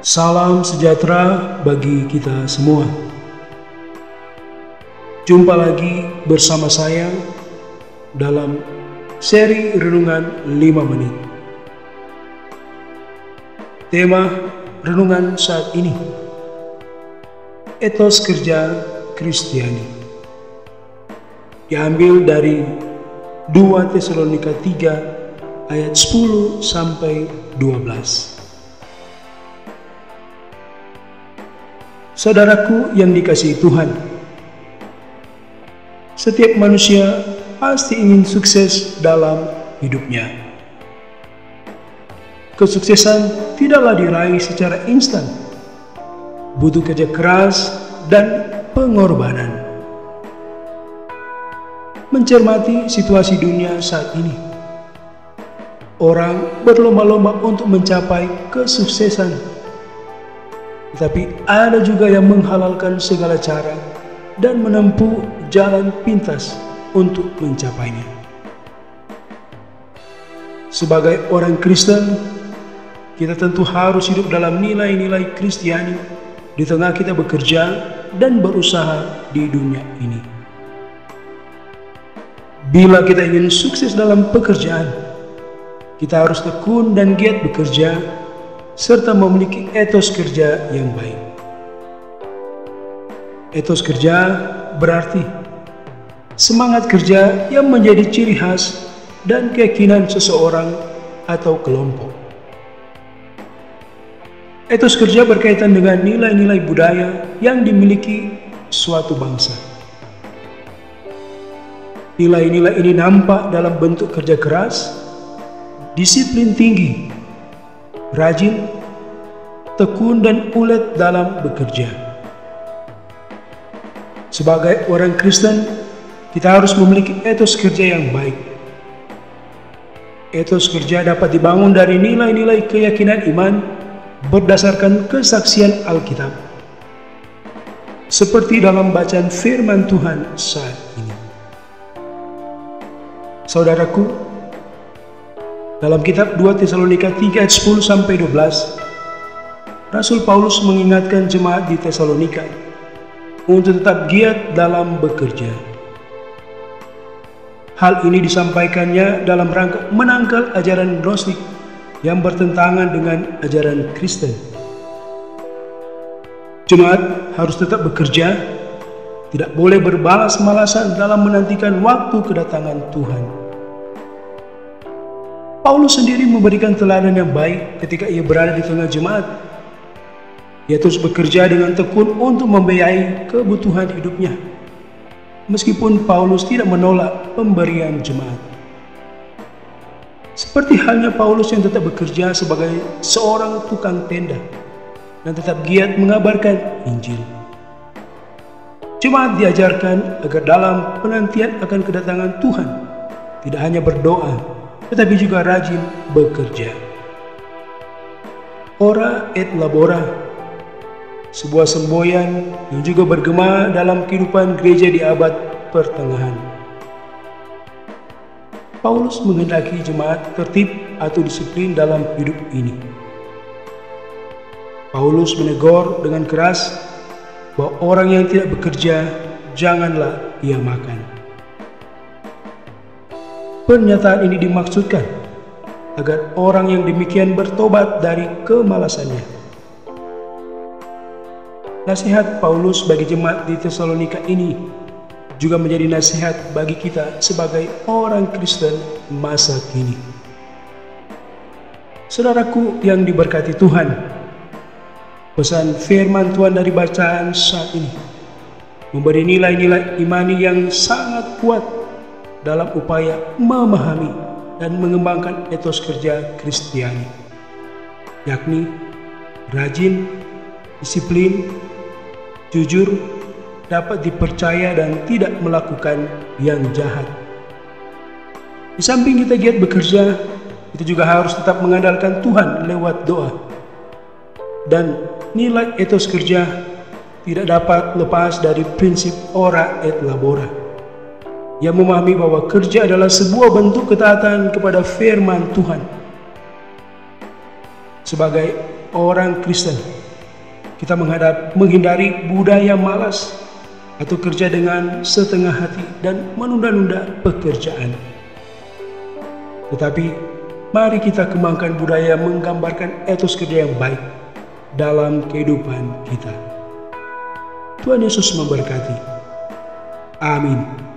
Salam sejahtera bagi kita semua. Jumpa lagi bersama saya dalam seri Renungan 5 Menit. Tema renungan saat ini, etos kerja Kristiani. Diambil dari 2 Tesalonika 3 ayat 10 sampai 12. Saudaraku yang dikasihi Tuhan, setiap manusia pasti ingin sukses dalam hidupnya. Kesuksesan tidaklah diraih secara instan, butuh kerja keras dan pengorbanan. Mencermati situasi dunia saat ini, orang berlomba-lomba untuk mencapai kesuksesan. Tetapi ada juga yang menghalalkan segala cara dan menempuh jalan pintas untuk mencapainya. Sebagai orang Kristen, kita tentu harus hidup dalam nilai-nilai Kristiani di tengah kita bekerja dan berusaha di dunia ini. Bila kita ingin sukses dalam pekerjaan, kita harus tekun dan giat bekerja serta memiliki etos kerja yang baik. Etos kerja berarti semangat kerja yang menjadi ciri khas dan keyakinan seseorang atau kelompok. Etos kerja berkaitan dengan nilai-nilai budaya yang dimiliki suatu bangsa. Nilai-nilai ini nampak dalam bentuk kerja keras, disiplin tinggi, rajin, tekun dan ulet dalam bekerja. Sebagai orang Kristen, kita harus memiliki etos kerja yang baik. Etos kerja dapat dibangun dari nilai-nilai keyakinan iman berdasarkan kesaksian Alkitab, seperti dalam bacaan firman Tuhan saat ini. Saudaraku, dalam kitab 2 Tesalonika 3 ayat 10 sampai 12, Rasul Paulus mengingatkan jemaat di Tesalonika untuk tetap giat dalam bekerja. Hal ini disampaikannya dalam rangka menangkal ajaran Gnostik yang bertentangan dengan ajaran Kristen. Jemaat harus tetap bekerja, tidak boleh berbalas-malasan dalam menantikan waktu kedatangan Tuhan. Paulus sendiri memberikan teladan yang baik ketika ia berada di tengah jemaat. Ia terus bekerja dengan tekun untuk membiayai kebutuhan hidupnya, meskipun Paulus tidak menolak pemberian jemaat. Seperti halnya Paulus yang tetap bekerja sebagai seorang tukang tenda dan tetap giat mengabarkan Injil. Jemaat diajarkan agar dalam penantian akan kedatangan Tuhan tidak hanya berdoa, tetapi juga rajin bekerja. Ora et labora, sebuah semboyan yang juga bergema dalam kehidupan gereja di abad pertengahan. Paulus menghendaki jemaat tertib atau disiplin dalam hidup ini. Paulus menegur dengan keras bahwa orang yang tidak bekerja, janganlah ia makan. Pernyataan ini dimaksudkan agar orang yang demikian bertobat dari kemalasannya. Nasihat Paulus bagi jemaat di Tesalonika ini juga menjadi nasihat bagi kita sebagai orang Kristen masa kini. Saudaraku yang diberkati Tuhan, pesan firman Tuhan dari bacaan saat ini memberi nilai-nilai imani yang sangat kuat dalam upaya memahami dan mengembangkan etos kerja Kristiani, yakni rajin, disiplin, jujur, dapat dipercaya dan tidak melakukan yang jahat. Di samping kita giat bekerja, kita juga harus tetap mengandalkan Tuhan lewat doa. Dan nilai etos kerja tidak dapat lepas dari prinsip ora et labora, yang memahami bahwa kerja adalah sebuah bentuk ketaatan kepada firman Tuhan. Sebagai orang Kristen, kita menghindari budaya malas atau kerja dengan setengah hati dan menunda-nunda pekerjaan. Tetapi mari kita kembangkan budaya menggambarkan etos kerja yang baik dalam kehidupan kita. Tuhan Yesus memberkati. Amin.